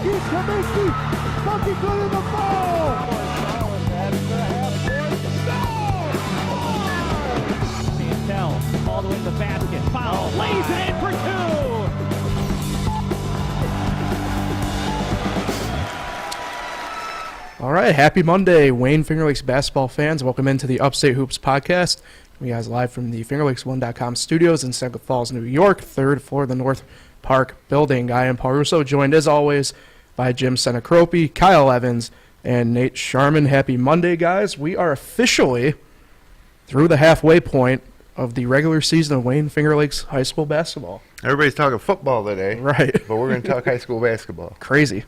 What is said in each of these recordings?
Kaminsky, fucking good in the ball! Chantel, all the way to the basket, foul, lays it in for two! All right, happy Monday, Wayne Finger Lakes basketball fans. Welcome into the Upstate Hoops podcast. We guys live from the FingerLakes1.com studios in Seneca Falls, New York, third floor of the North Park building. I am Paul Russo, joined as always by Jim Sinicropi, Kyle Evans, and Nate Sharman. Happy Monday, guys. We are officially through the halfway point of the regular season of Wayne Finger Lakes high school basketball. Everybody's talking football today. Right. But we're going to talk high school basketball. Crazy.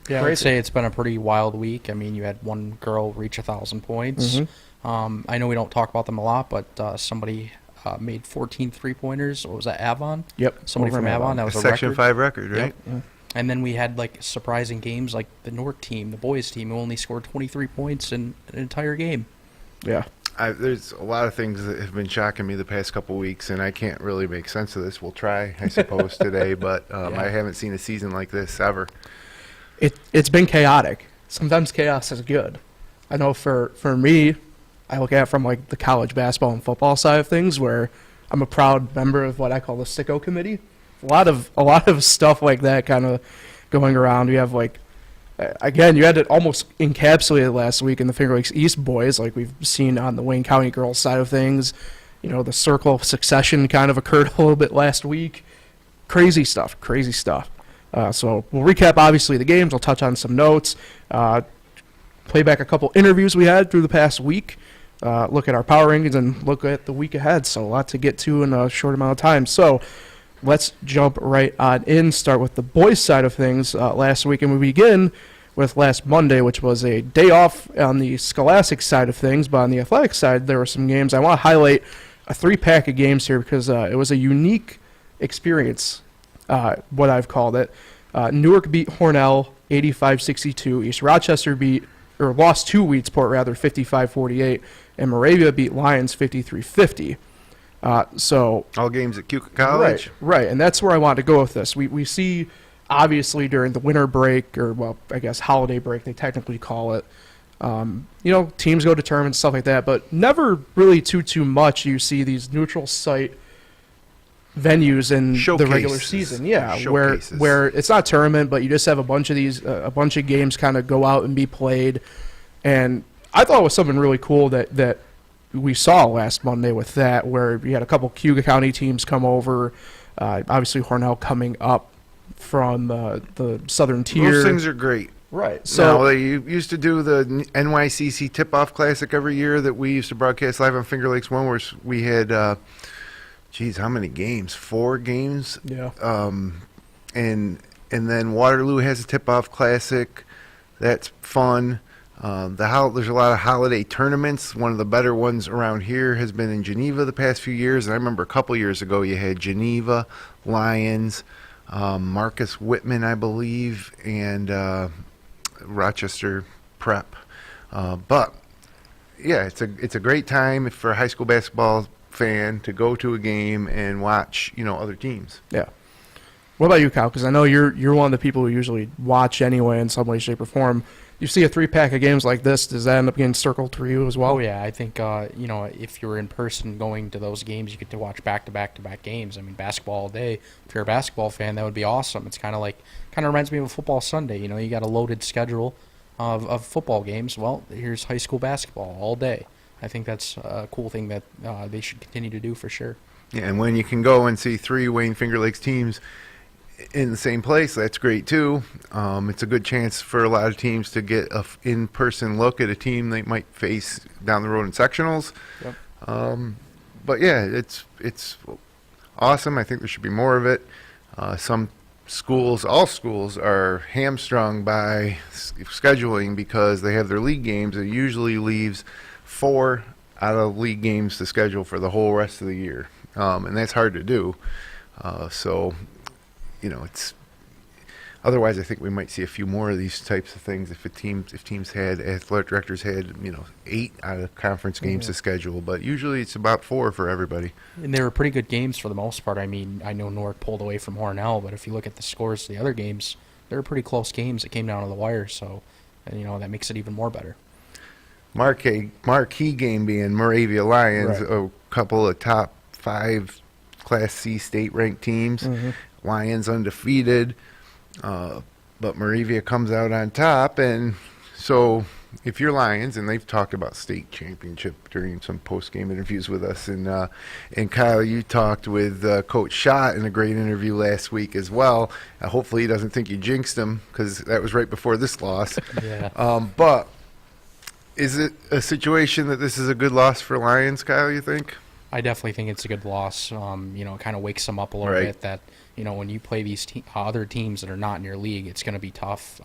Yeah, I would say it's been a pretty wild week. I mean, you had one girl reach 1,000 points. Mm-hmm. I know we don't talk about them a lot, but somebody made 14 three-pointers. What was that, Avon? Yep. Somebody from Avon. That was a Section record. 5 record, right? Yep. Yeah. And then we had, like, surprising games like the Newark team, the boys team, who only scored 23 points in an entire game. Yeah. There's a lot of things that have been shocking me the past couple weeks, and I can't really make sense of this. We'll try, I suppose, today, but I haven't seen a season like this ever. It's been chaotic. Sometimes chaos is good. I know for me, I look at it from like the college basketball and football side of things, where I'm a proud member of what I call the Sicko Committee. A lot of stuff like that kind of going around. You have like, again, you had it almost encapsulated last week in the Finger Lakes East boys, like we've seen on the Wayne County girls side of things. You know, the circle of succession kind of occurred a little bit last week. Crazy stuff. So we'll recap, obviously, the games. I'll touch on some notes, play back a couple interviews we had through the past week, look at our power rankings, and look at the week ahead. So a lot to get to in a short amount of time. So let's jump right on in, start with the boys' side of things last week, and we begin with last Monday, which was a day off on the scholastic side of things, but on the athletic side, there were some games. I want to highlight a three-pack of games here because it was a unique experience, what I've called it. Newark beat Hornell 85-62. East Rochester lost to Weedsport, 55-48, and Moravia beat Lyons 53-50. So all games at Cuca College. Right, and that's where I want to go with this. We see, obviously, during the winter break, or, well, I guess holiday break, they technically call it, teams go to tournaments, stuff like that, but never really too much you see these neutral site venues in the regular season. Yeah, where it's not tournament, but you just have a bunch of games kind of go out and be played. And I thought it was something really cool that we saw last Monday with that, where we had a couple Cuga County teams come over, obviously Hornell coming up from the southern tier. Those things are great. Right. So they used to do the NYCC Tip-Off Classic every year that we used to broadcast live on Finger Lakes 1, where we had, how many games? 4 games? Yeah. And then Waterloo has a Tip-Off Classic. That's fun. There's a lot of holiday tournaments. One of the better ones around here has been in Geneva the past few years. And I remember a couple years ago you had Geneva, Lions, Marcus Whitman, I believe, and Rochester Prep. But yeah, it's a great time for a high school basketball fan to go to a game and watch other teams. Yeah. What about you, Kyle? Because I know you're one of the people who usually watch anyway in some way, shape, or form. You see a three-pack of games like this, does that end up getting circled for you as well? Oh, yeah. I think, if you're in person going to those games, you get to watch back-to-back games. I mean, basketball all day. If you're a basketball fan, that would be awesome. It's kind of reminds me of a football Sunday. You got a loaded schedule of football games. Well, here's high school basketball all day. I think that's a cool thing that they should continue to do for sure. Yeah, and when you can go and see 3 Wayne Finger Lakes teams in the same place, that's great too. It's a good chance for a lot of teams to get an in-person look at a team they might face down the road in sectionals. Yep. But yeah, it's awesome. I think there should be more of it. All schools are hamstrung by scheduling because they have their league games. It usually leaves 4 out of league games to schedule for the whole rest of the year, and that's hard to do. It's otherwise I think we might see a few more of these types of things if teams had, athletic directors had 8 out of conference games to schedule, but usually it's about 4 for everybody. And they were pretty good games for the most part. I mean, I know Newark pulled away from Hornell, but if you look at the scores of the other games, they're pretty close games that came down to the wire. So, and, that makes it even more better. Marquee game being Moravia Lions, Right. a couple of top 5 Class C state-ranked teams. Mm-hmm. Lions undefeated, but Moravia comes out on top. And so if you're Lions, and they've talked about state championship during some post-game interviews with us, and Kyle, you talked with Coach Schott in a great interview last week as well. Hopefully he doesn't think you jinxed him, because that was right before this loss. Yeah. But is it a situation that this is a good loss for Lions, Kyle, you think? I definitely think it's a good loss. It kind of wakes them up a little Right. bit that, when you play these other teams that are not in your league, it's going to be tough.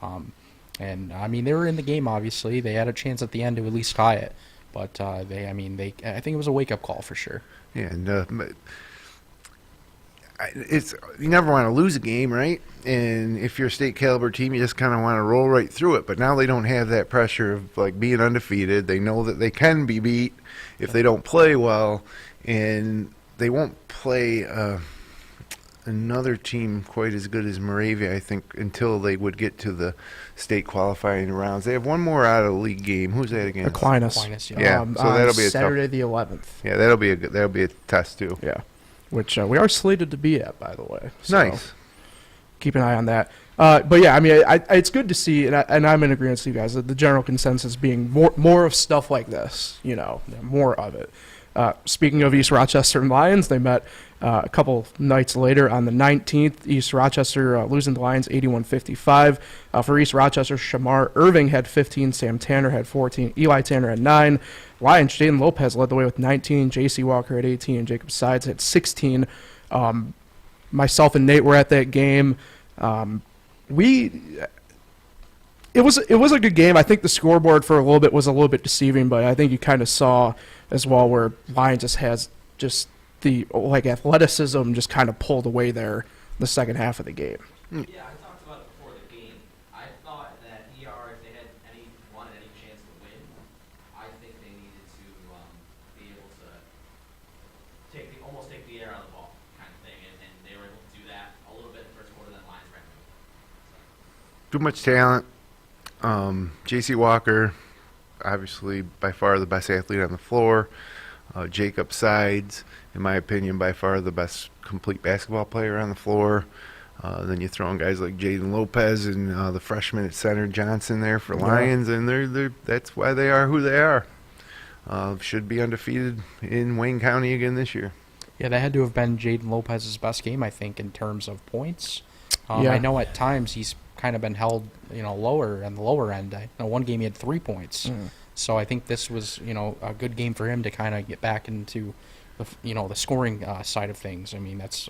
And I mean, they were in the game, obviously. They had a chance at the end to at least tie it. But I think it was a wake-up call for sure. Yeah, and you never want to lose a game, right? And if you're a state caliber team, you just kind of want to roll right through it. But now they don't have that pressure of like being undefeated. They know that they can be beat if they don't play well, and they won't play another team quite as good as Moravia, I think, until they would get to the state qualifying rounds. They have one more out of the league game. Who's that against? Aquinas, yeah. Yeah, so that'll be a Saturday the 11th. Yeah, that'll be a test too. Yeah, which we are slated to be at, by the way. So Nice. keep an eye on that. But yeah, I mean, it's good to see, and I'm in agreement with you guys, that the general consensus being more of stuff like this, more of it. Speaking of East Rochester and Lions, they met a couple nights later on the 19th. East Rochester losing the Lions 81-55. For East Rochester, Shamar Irving had 15, Sam Tanner had 14, Eli Tanner had 9. Lions, Jaden Lopez led the way with 19, J.C. Walker had 18, and Jacob Sides had 16. Myself and Nate were at that game. It was a good game. I think the scoreboard for a little bit was a little bit deceiving, but I think you kind of saw as well where Lions just has just the athleticism just kind of pulled away there the second half of the game. Yeah, I talked about it before the game. I thought that ER, if they had wanted any chance to win, I think they needed to be able to almost take the air out of the ball kind of thing, and they were able to do that a little bit in the first quarter. Then Lions ran through. Too much talent. J.C. Walker, obviously by far the best athlete on the floor. Jacob Sides, in my opinion, by far the best complete basketball player on the floor. Then you throw in guys like Jaden Lopez and the freshman at center Johnson there for Lions, and that's why they are who they are. Should be undefeated in Wayne County again this year. Yeah, that had to have been Jaden Lopez's best game, I think, in terms of points. Yeah. I know at times he's kind of been held, lower on the lower end. I know one game he had 3 points. So I think this was, a good game for him to kind of get back into, the scoring side of things. I mean, that's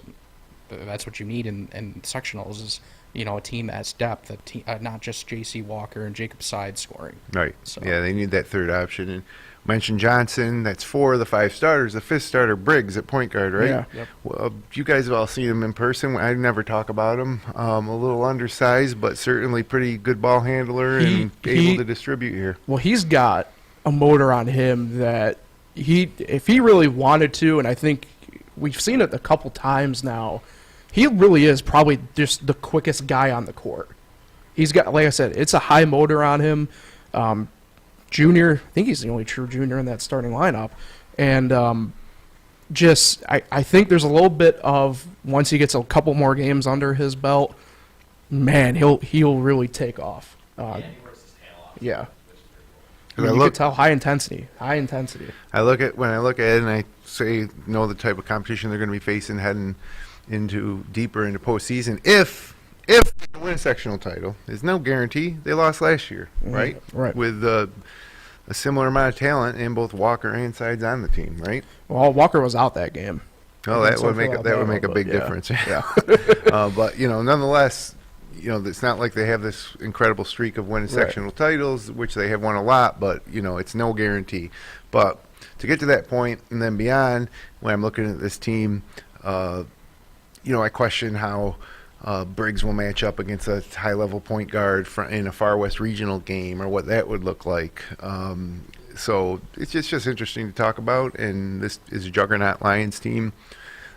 what you need in sectionals is, a team that has depth, not just J.C. Walker and Jacob Side scoring. Right. So. Yeah, they need that third option. And mentioned Johnson. That's 4 of the 5 starters. The 5th starter, Briggs, at point guard, right? Yeah. Yep. Well, you guys have all seen him in person. I never talk about him. A little undersized, but certainly pretty good ball handler and able to distribute here. Well, he's got a motor on him that if he really wanted to, and I think we've seen it a couple times now, he really is probably just the quickest guy on the court. He's got, like I said, it's a high motor on him. Junior, I think he's the only true junior in that starting lineup. And I think there's a little bit of, once he gets a couple more games under his belt, man, he'll really take off. He works his tail off. Yeah. Which is pretty cool. You can tell high intensity. When I look at it and I say know the type of competition they're going to be facing heading deeper into postseason. If they win a sectional title, there's no guarantee. They lost last year, right? Right. With a similar amount of talent in both Walker and Sides on the team, right? Well, Walker was out that game. Oh, that So would make I feel that would bad, make a but big yeah. difference. Yeah. But nonetheless, it's not like they have this incredible streak of winning Right. sectional titles, which they have won a lot. But it's no guarantee. But to get to that point and then beyond, when I'm looking at this team, I question how Briggs will match up against a high-level point guard in a Far West regional game, or what that would look like. So it's just interesting to talk about. And this is a juggernaut Lions team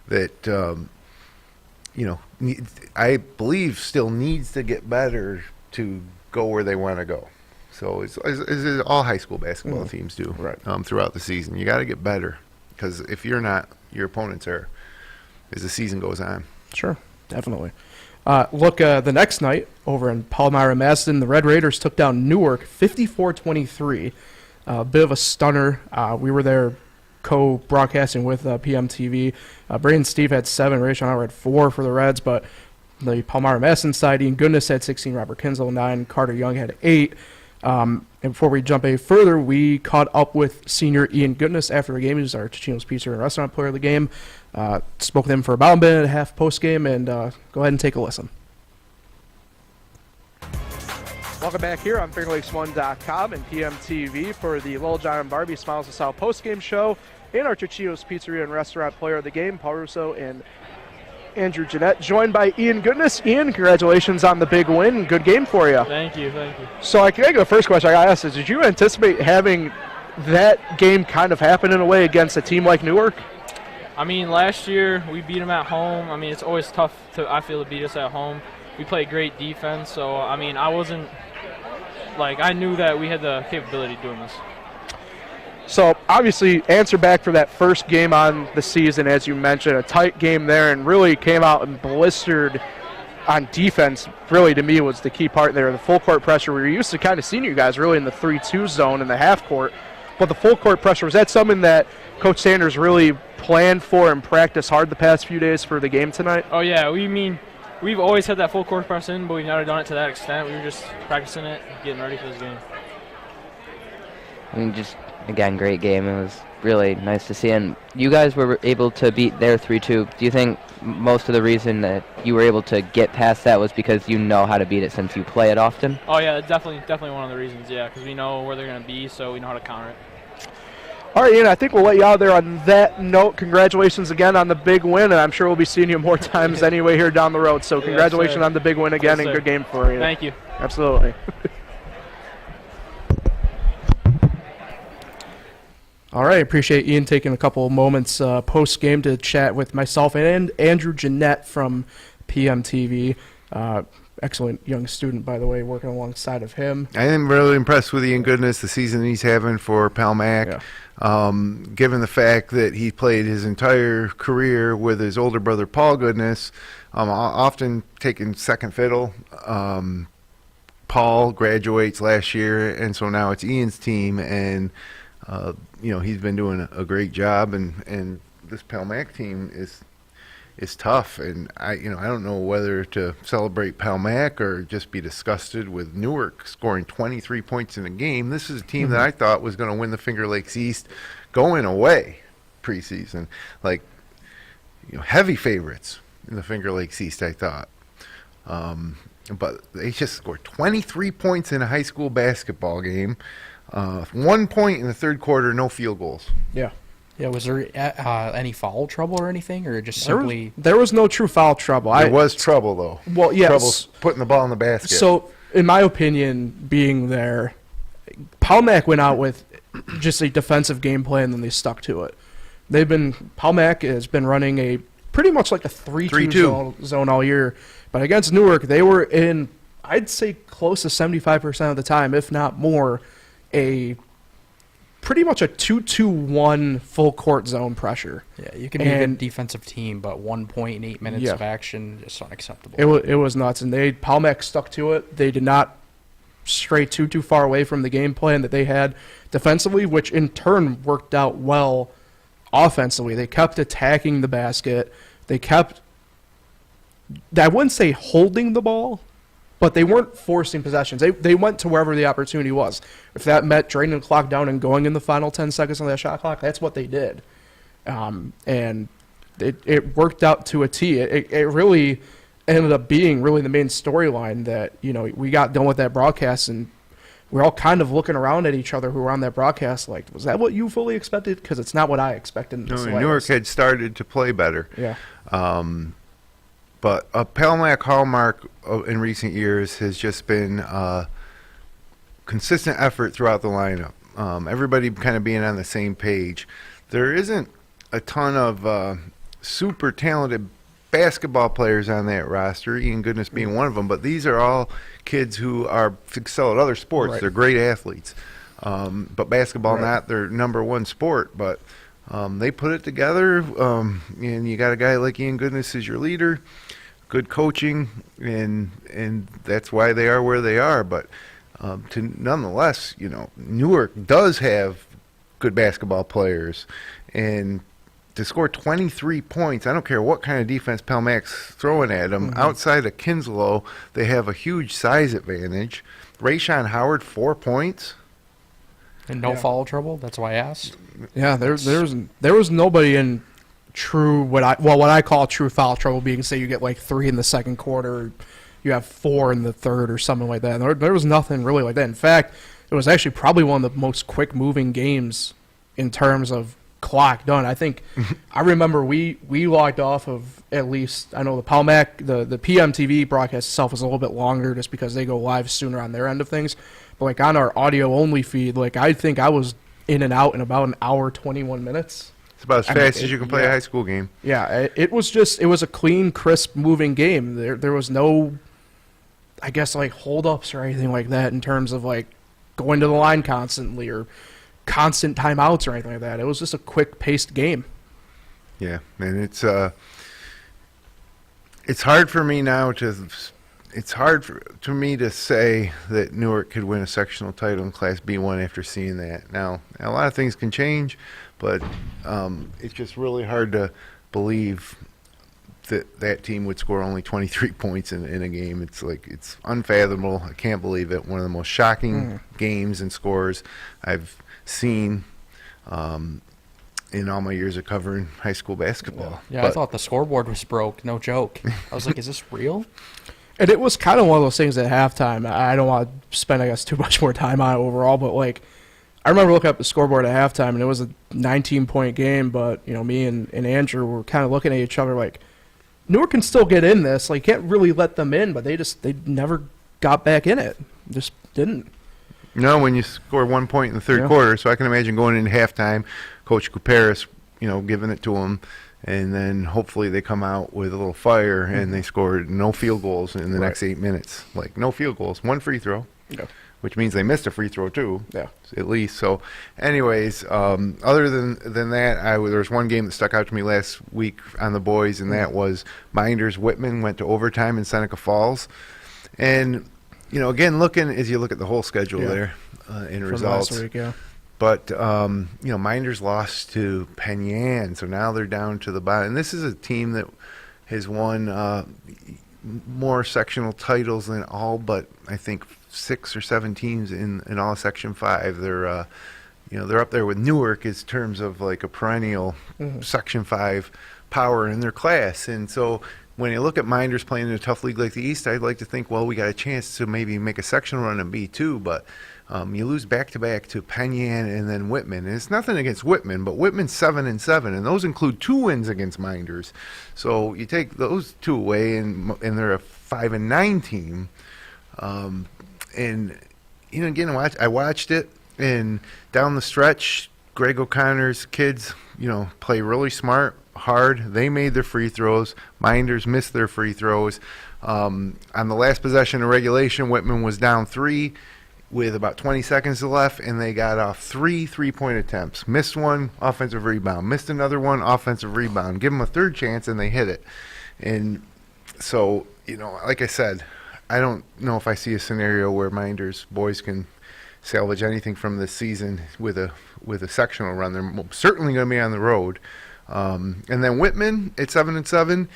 that I believe still needs to get better to go where they want to go. So it's all high school basketball teams do throughout the season. You got to get better, because if you're not, your opponents are as the season goes on. Sure, definitely. The next night over in Palmyra, Madison, the Red Raiders took down Newark 54-23. A bit of a stunner. We were there co-broadcasting with PMTV. Braden Steve had 7, Ray Sean had 4 for the Reds, but the Palmyra Madison side, Ian Goodness had 16, Robert Kinslow 9, Carter Young had 8. And before we jump any further, we caught up with senior Ian Goodness after the game. He was our Ticino's Pizza and Restaurant Player of the game. Spoke with him for about a minute and a half post-game, and go ahead and take a listen. Welcome back here on FingerLakes1.com and PMTV for the Lil John and Barbie Smiles of South post-game show in our Ticino's Pizzeria and Restaurant Player of the game, Paul Russo and Andrew Jeanette, joined by Ian Goodness. Ian, congratulations on the big win. Good game for you. Thank you. So I think the first question I got to ask is, did you anticipate having that game kind of happen in a way against a team like Newark? I mean, last year we beat them at home. I mean, it's always tough to beat us at home. We play great defense, so I mean, I knew that we had the capability of doing this. So, obviously, answer back for that first game on the season, as you mentioned, a tight game there, and really came out and blistered on defense. Really, to me, was the key part there. The full court pressure. We were used to kind of seeing you guys really in the 3-2 zone in the half court, but the full court pressure, was that something that Coach Sanders really planned for and practiced hard the past few days for the game tonight? Oh, yeah. We've always had that full court press in, but we've never done it to that extent. We were just practicing it, getting ready for this game. Again, great game. It was really nice to see. And you guys were able to beat their 3-2. Do you think most of the reason that you were able to get past that was because you know how to beat it since you play it often? Oh, yeah, definitely one of the reasons, yeah, because we know where they're going to be, so we know how to counter it. All right, Ian, I think we'll let you out there on that note. Congratulations again on the big win, and I'm sure we'll be seeing you more times anyway here down the road. So congratulations on the big win again, and good game for you. Thank you. Absolutely. All right, appreciate Ian taking a couple of moments post-game to chat with myself and Andrew Jeanette from PMTV. Excellent young student, by the way, working alongside of him. I am really impressed with Ian Goodness, the season he's having for Pal-Mac. Yeah. Given the fact that he played his entire career with his older brother, Paul Goodness, often taking second fiddle. Paul graduates last year, and so now it's Ian's team, and he's been doing a great job, and this Pal-Mac team is tough, and I don't know whether to celebrate Pal-Mac or just be disgusted with Newark scoring 23 points in a game. This is a team that I thought was going to win the Finger Lakes East going away preseason, heavy favorites in the Finger Lakes East, I thought. But they just scored 23 points in a high school basketball game. 1 point in the third quarter, no field goals. Yeah. Yeah, was there any foul trouble or anything, or just simply? There was no true foul trouble. There was trouble, though. Well, yes. Trouble putting the ball in the basket. So, in my opinion, being there, Pal-Mac went out with just a defensive game plan, and then they stuck to it. Pal-Mac has been running a pretty much like a 3-2 zone all year, but against Newark, they were in, I'd say, close to 75% of the time, if not more, pretty much a 2-2-1 full court zone pressure. Yeah, you can be a good defensive team, but 1 point in 8 minutes of action is unacceptable. It was nuts, and Pal-Mac stuck to it. They did not stray too far away from the game plan that they had defensively, which in turn worked out well offensively. They kept attacking the basket. They kept, I wouldn't say holding the ball, but they weren't forcing possessions. They went to wherever the opportunity was. If that meant draining the clock down and going in the final 10 seconds on that shot clock, that's what they did. And it worked out to a T. It really ended up being really the main storyline that, we got done with that broadcast, and we're all kind of looking around at each other who were on that broadcast like, was that what you fully expected? Because it's not what I expected. No, Newark had started to play better. Yeah. But a Pal-Mac hallmark in recent years has just been consistent effort throughout the lineup. Everybody kind of being on the same page. There isn't a ton of super talented players on the team, but when basketball players on that roster, Ian Goodness being one of them, but these are all kids who excel at other sports. Right. They're great athletes. But basketball Right. not their number one sport, but they put it together, and you got a guy like Ian Goodness as your leader, good coaching, and that's why they are where they are. But nonetheless, Newark does have good basketball players, and to score 23 points, I don't care what kind of defense Pal-Mac's throwing at them. Mm-hmm. Outside of Kinslow, they have a huge size advantage. Rayshawn Howard, 4 points. And no foul trouble. That's why I asked. Yeah, there was nobody in true what I call true foul trouble. Being say you get like 3 in the second quarter, you have 4 in the third or something like that. There was nothing really like that. In fact, it was actually probably one of the most quick moving games in terms of clock done. I think I remember we logged off of, at least I know the Pal-Mac, the PMTV broadcast itself was a little bit longer just because they go live sooner on their end of things. But like on our audio only feed, like I think I was in and out in about an hour 21 minutes. It's about as fast as you can play a high school game. Yeah, it was a clean, crisp, moving game. There was no, I guess, like holdups or anything like that in terms of like going to the line constantly or constant timeouts or anything like that. It was just a quick-paced game. Yeah, and it's hard for me now to say that Newark could win a sectional title in Class B1 after seeing that. Now a lot of things can change, but it's just really hard to believe that team would score only 23 points in a game. It's unfathomable. I can't believe it. One of the most shocking games and scores I've seen in all my years of covering high school basketball. Yeah, I thought the scoreboard was broke. No joke. I was like, is this real? And it was kind of one of those things at halftime. I don't want to spend, I guess, too much more time on it overall, but like I remember looking up the scoreboard at halftime, and it was a 19-point game, but me and Andrew were kind of looking at each other like, Newark can still get in this. Like, can't really let them in, but they never got back in it. Just didn't. No, when you score 1 point in the third quarter, so I can imagine going into halftime, Coach Kuparis, giving it to them, and then hopefully they come out with a little fire and they scored no field goals in the next 8 minutes. Like, no field goals, 1 free throw, which means they missed a free throw too, at least. So, anyways, other than that, there was one game that stuck out to me last week on the boys, and that was Minders-Whitman went to overtime in Seneca Falls. And again, as you look at the whole schedule there in From results. last week, But, Minders lost to Penn Yan, so now they're down to the bottom. And this is a team that has won more sectional titles than all but, I think, 6 or 7 teams in all Section 5. They're, they're up there with Newark in terms of like a perennial Section 5 power in their class. And so when you look at Minders playing in a tough league like the East, I'd like to think, well, we got a chance to maybe make a sectional run in B2, but you lose back-to-back to Penn Yan and then Whitman. And it's nothing against Whitman, but Whitman's 7-7, and those include 2 wins against Minders. So you take those 2 away, and they're a 5-9 team. And again, I watched it, and down the stretch, Greg O'Connor's kids, play really smart, hard. They made their free throws. Minders missed their free throws. On the last possession of regulation, Whitman was down 3 with about 20 seconds left, and they got off 3 three-point attempts. Missed one, offensive rebound. Missed another one, offensive rebound. Give them a third chance, and they hit it. And so, like I said, I don't know if I see a scenario where Minders boys can salvage anything from this season with a sectional run. They're certainly going to be on the road. And then Whitman at 7-7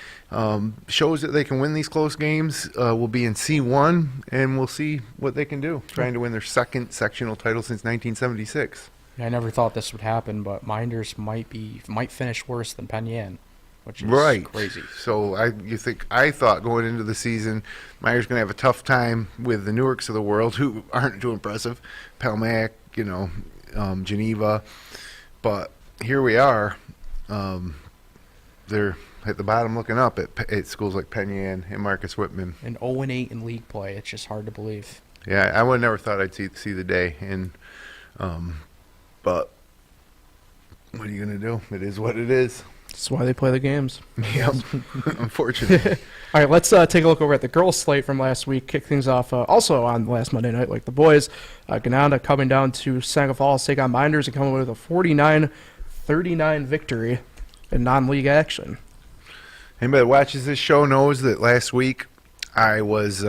shows that they can win these close games. Will be in C1, and we'll see what they can do, trying to win their second sectional title since 1976. I never thought this would happen, but Minders might finish worse than Penn Yan, which is crazy. So I thought going into the season, Minders going to have a tough time with the Newarks of the world, who aren't too impressive, Pal-Mac, Geneva, but here we are. They're at the bottom looking up at schools like Penn Yan and Marcus Whitman. And 0-8 in league play. It's just hard to believe. Yeah, I would never thought I'd see the day. And but what are you going to do? It is what it is. That's why they play the games. Yep. Unfortunately. All right, let's take a look over at the girls' slate from last week. Kick things off also on last Monday night, like the boys. Gananda coming down to Seneca Falls, take on Minders, and coming with a 49-39 victory in non-league action. Anybody that watches this show knows that last week I was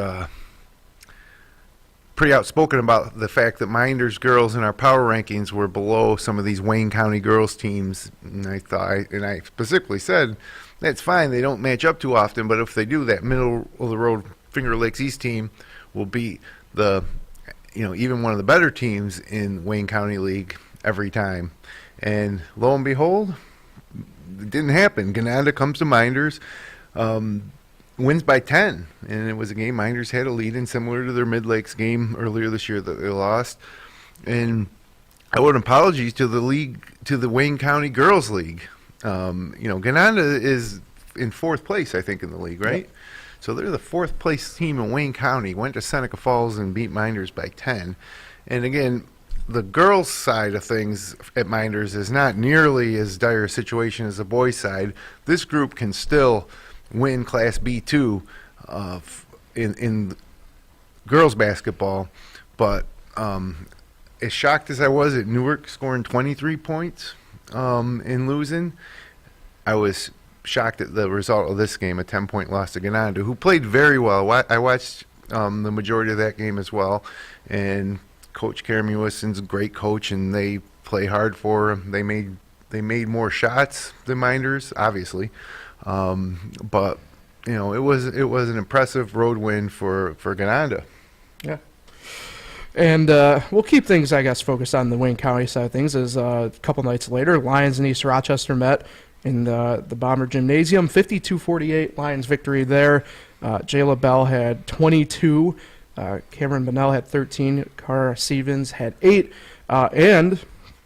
pretty outspoken about the fact that Minders girls in our power rankings were below some of these Wayne County girls teams. And I specifically said, that's fine. They don't match up too often, but if they do, that middle of the road Finger Lakes East team will beat even one of the better teams in Wayne County League every time. And lo and behold, it didn't happen. Gananda comes to Minders, wins by 10, and it was a game Minders had a lead in, similar to their Mid-Lakes game earlier this year that they lost. And I owe an apology to the league, to the Wayne County Girls League. Gananda is in 4th place, I think, in the league, right? Yep. So they're the 4th place team in Wayne County, went to Seneca Falls and beat Minders by 10. And again, the girls' side of things at Minders is not nearly as dire a situation as the boys' side. This group can still win Class B2 in girls basketball, but as shocked as I was at Newark scoring 23 points in losing, I was shocked at the result of this game, a 10-point loss to Gananda, who played very well. I watched the majority of that game as well, and Coach Karen Mewison's a great coach, and they play hard for him. They made more shots than Minders, obviously, but it was an impressive road win for Gananda. Yeah. And we'll keep things, I guess, focused on the Wayne County side of things. As a couple nights later, Lions and East Rochester met in the Bomber Gymnasium. 52-48 Lions victory there. Jayla Bell had 22. Cameron Bonnell had 13. Cara Stevens had 8. And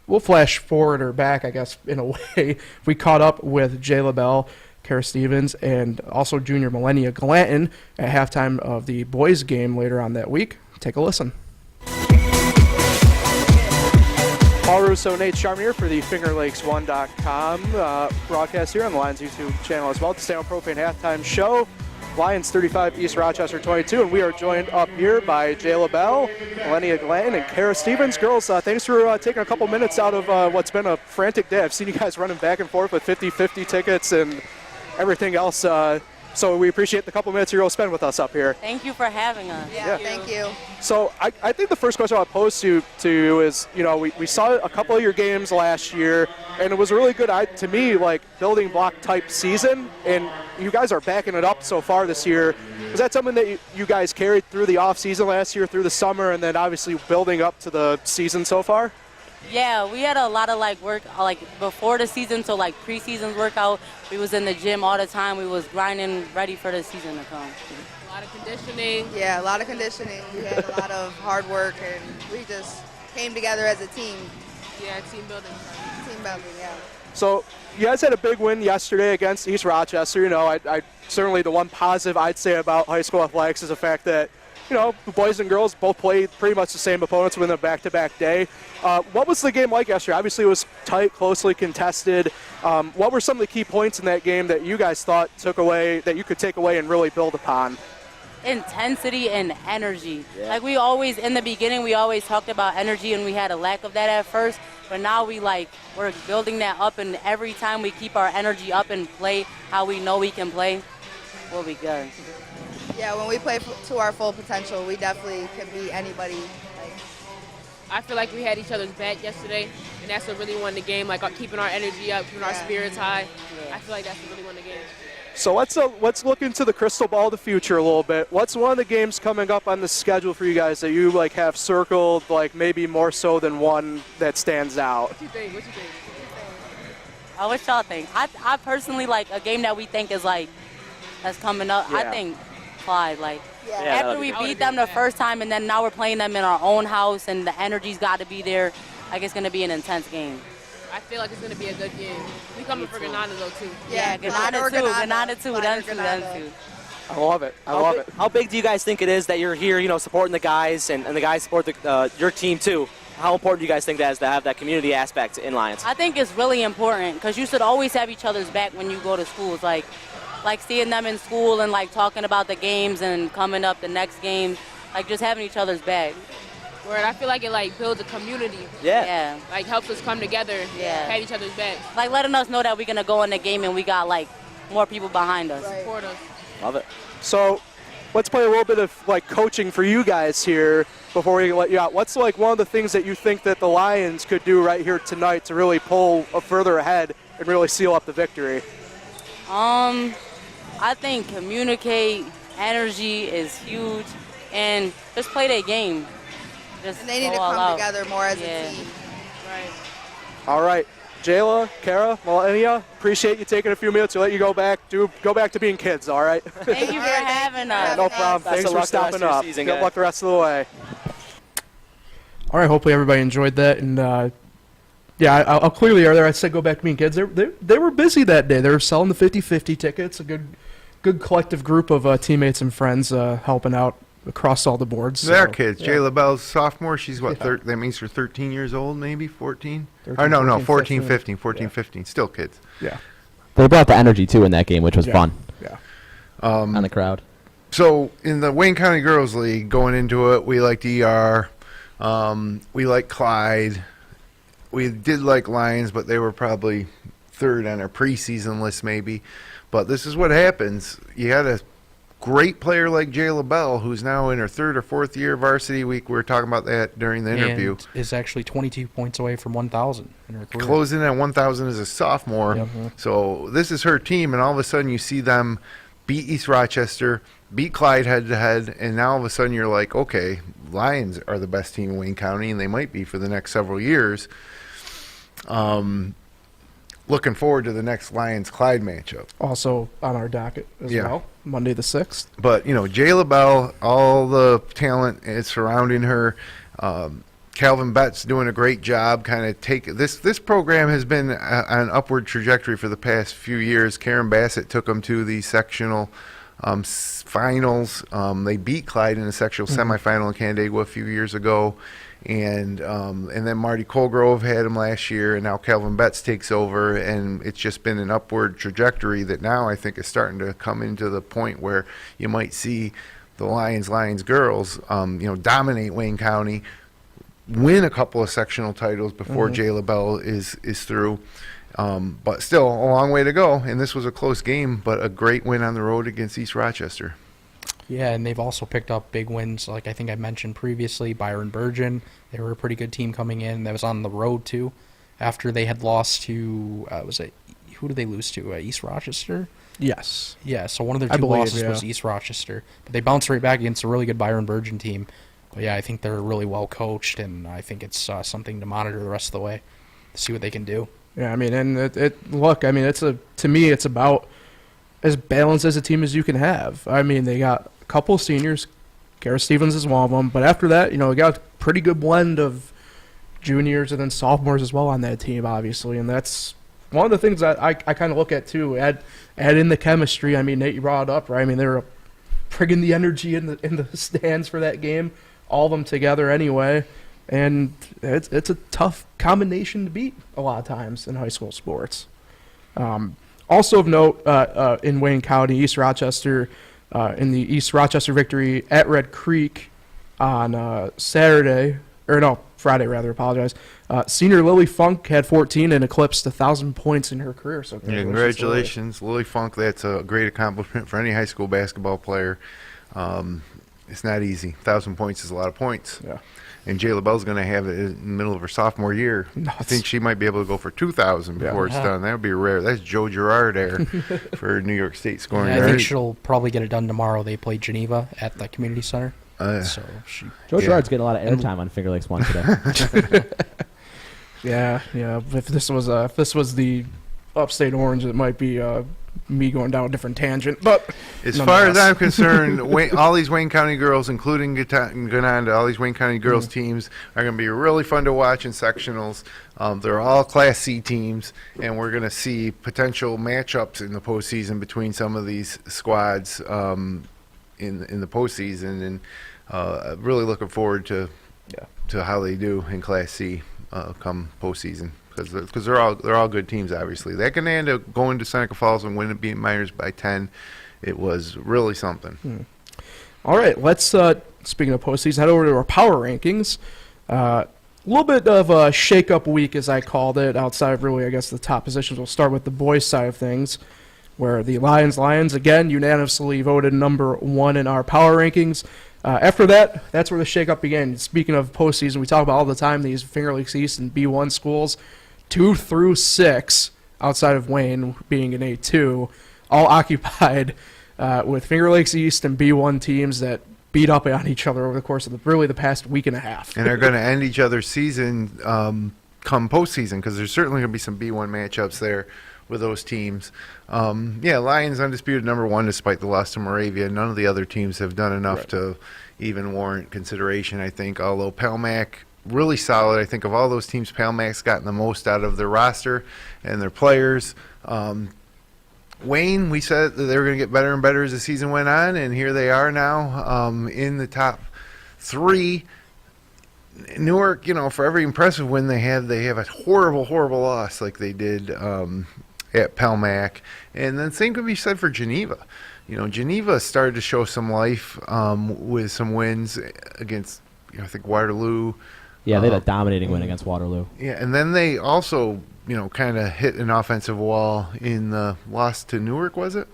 we'll flash forward or back, I guess, in a way. We caught up with Jayla Bell, Cara Stevens, and also junior Millennia Glanton at halftime of the boys' game later on that week. Take a listen. Paul Russo, Nate Sharman here for the FingerLakes1.com broadcast here on the Lions YouTube channel as well. It's the Stand Propane halftime show. Lions 35, East Rochester 22, and we are joined up here by Jayla Bell, Millennia Glanton, and Cara Stevens. Girls, thanks for taking a couple minutes out of what's been a frantic day. I've seen you guys running back and forth with 50-50 tickets and everything else. So we appreciate the couple minutes you'll spend with us up here. Thank you for having us. Yeah. Thank you. So I think the first question I would pose to you is, we saw a couple of your games last year, and it was a really good, to me, like building block type season, and you guys are backing it up so far this year. Was that something that you guys carried through the off season last year, through the summer, and then obviously building up to the season so far? Yeah, we had a lot of work before the season, so preseason workout. We was in the gym all the time. We was grinding, ready for the season to come. A lot of conditioning. Yeah, a lot of conditioning. We had a lot of hard work, and we just came together as a team. Yeah, team building. Team building, yeah. So you guys had a big win yesterday against East Rochester. I certainly the one positive I'd say about high school athletics is the fact that the boys and girls both played pretty much the same opponents within a back-to-back day. What was the game like yesterday? Obviously, it was tight, closely contested. What were some of the key points in that game that you guys thought that you could take away and really build upon? Intensity and energy. Yeah. In the beginning, we always talked about energy, and we had a lack of that at first. But now we're building that up, and every time we keep our energy up and play how we know we can play, we'll be good. Yeah, when we play to our full potential, we definitely can beat anybody. I feel like we had each other's back yesterday, and that's what really won the game, keeping our energy up, keeping our spirits high. Yeah. I feel like that's what really won the game. So let's look into the crystal ball of the future a little bit. What's one of the games coming up on the schedule for you guys that you have circled, maybe more so than one that stands out? What you think? What y'all think? I personally a game that we think is that's coming up. Yeah. I think Clyde. After we beat them the first time, and then now we're playing them in our own house, and the energy's got to be there. It's going to be an intense game. I feel like it's going to be a good game. We coming for Gananda, though, too. Yeah, Gananda, too. Gananda, too. Them too. I love it. I love it. How big do you guys think it is that you're here, supporting the guys, and the guys support your team, too? how important do you guys think that is to have that community aspect in Lions? I think it's really important because you should always have each other's back when you go to schools. Like seeing them in school and like talking about the games and coming up the next game, like just having each other's back. Where I feel like it like builds a community. Yeah. Like helps us come together, have each other's backs. Like letting us know that we're gonna go in the game and we got like more people behind us. Support us. Love it. So let's play a little bit of like coaching for you guys here before we let you out. What's like one of the things that you think that the Lions could do right here tonight to really pull further ahead and really seal up the victory? I think communicate, energy is huge, and just play their game. Just And they need to go all come out. together more as a team. Right. All right, Jayla, Kara, Melania, appreciate you taking a few minutes to let you go back to being kids. All right. Thank you for having us. No problem. Best Thanks of for luck the rest stopping of your up. season, Good guys. luck the rest of the way. All right, hopefully everybody enjoyed that, and I'll clearly earlier I said go back to being kids. They were busy that day. They were selling the 50-50 tickets. A good collective group of teammates and friends helping out across all the boards. They're So, kids. yeah. Jayla Bell's sophomore. She's what? Yeah. That means her 13 years old, maybe 14. 13, No, 14, 15. 14, Yeah. 15. Still kids. Yeah. They brought the energy too in that game, which was Yeah. fun. Yeah. On the crowd. So in the Wayne County Girls League, going into it, we liked ER. We liked Clyde. We did like Lions, but they were probably third on our preseason list, maybe. But this is what happens. You had a great player like Jayla Bell, who's now in her third or fourth year of varsity week. We were talking about that during the interview. And is actually 22 points away from 1,000 in her career. Closing at 1,000 as a sophomore. Yep. So this is her team, and all of a sudden you see them beat East Rochester, beat Clyde head-to-head, and now all of a sudden you're like, okay, Lions are the best team in Wayne County, and they might be for the next several years. Looking forward to the next Lions-Clyde matchup. Also on our docket as well, Monday the 6th. But, Jayla Bell, all the talent is surrounding her. Calvin Betts doing a great job. This program has been on an upward trajectory for the past few years. Karen Bassett took them to the sectional finals. They beat Clyde in the sectional semifinal in Canandaigua a few years ago. And then Marty Colgrove had him last year, and now Calvin Betts takes over, and it's just been an upward trajectory that now I think is starting to come into the point where you might see the Lions girls, dominate Wayne County, win a couple of sectional titles before Jayla Bell is through. But still a long way to go, and this was a close game, but a great win on the road against East Rochester. Yeah, and they've also picked up big wins, like I think I mentioned previously, Byron Burgeon. They were a pretty good team coming in. That was on the road, too, after they had lost to, who did they lose to, East Rochester? Yes. Yeah, so one of their two losses was East Rochester. But they bounced right back against a really good Byron Burgeon team. But, yeah, I think they're really well coached, and I think it's something to monitor the rest of the way to see what they can do. Yeah, I mean, and to me, it's about as balanced as a team as you can have. I mean, they got a couple of seniors. Kara Stevens is one of them. But after that, we got a pretty good blend of juniors and then sophomores as well on that team, obviously. And that's one of the things that I kind of look at, too. Add in the chemistry. I mean, Nate, you brought it up, right? I mean, they were friggin' the energy in the stands for that game, all of them together anyway. And it's a tough combination to beat a lot of times in high school sports. Also of note, in Wayne County, East Rochester, in the East Rochester victory at Red Creek on Friday, apologize. Senior Lily Funk had 14 and eclipsed 1,000 points in her career. So Congratulations, Lily Funk. That's a great accomplishment for any high school basketball player. It's not easy. 1,000 points is a lot of points. Yeah. And Jayla Bell's going to have it in the middle of her sophomore year. I think she might be able to go for 2,000 before it's done. That would be rare. That's Joe Girard there for New York State scoring. Yeah, I think she'll probably get it done tomorrow. They play Geneva at the community center. Joe Girard's getting a lot of airtime on Finger Lakes 1 today. Yeah. If this was the Upstate Orange, it might be me going down a different tangent. But as far as I'm concerned, all these Wayne County girls, including Gananda, all these Wayne County girls teams are going to be really fun to watch in sectionals. They're all Class C teams, and we're going to see potential matchups in the postseason between some of these squads in the postseason. And really looking forward to to how they do in Class C come postseason. Because they're all good teams, obviously. That can end up going to Seneca Falls and winning, beating Miners by 10. It was really something. All right, let's, speaking of postseason, head over to our power rankings. A little bit of a shake-up week, as I called it, outside of really, I guess, the top positions. We'll start with the boys' side of things, where the Lyons Lions, again, unanimously voted number 1 in our power rankings. After that, that's where the shake-up began. Speaking of postseason, we talk about all the time these Finger Lakes East and B1 schools, 2 through 6, outside of Wayne being an A2, all occupied with Finger Lakes East and B1 teams that beat up on each other over the course of the past week and a half. And they're going to end each other's season come postseason, because there's certainly going to be some B1 matchups there with those teams. Lions undisputed number 1 despite the loss to Moravia. None of the other teams have done enough to even warrant consideration, I think, although Pal-Mac really solid. I think of all those teams, Pal-Mac's gotten the most out of their roster and their players. Wayne, we said that they were going to get better and better as the season went on, and here they are now in the top 3. Newark, for every impressive win they have a horrible, horrible loss like they did at Pal-Mac. And then same could be said for Geneva. Geneva started to show some life with some wins against, I think, Waterloo. Yeah, they had a dominating win against Waterloo. Yeah, and then they also, kind of hit an offensive wall in the loss to Newark, was it?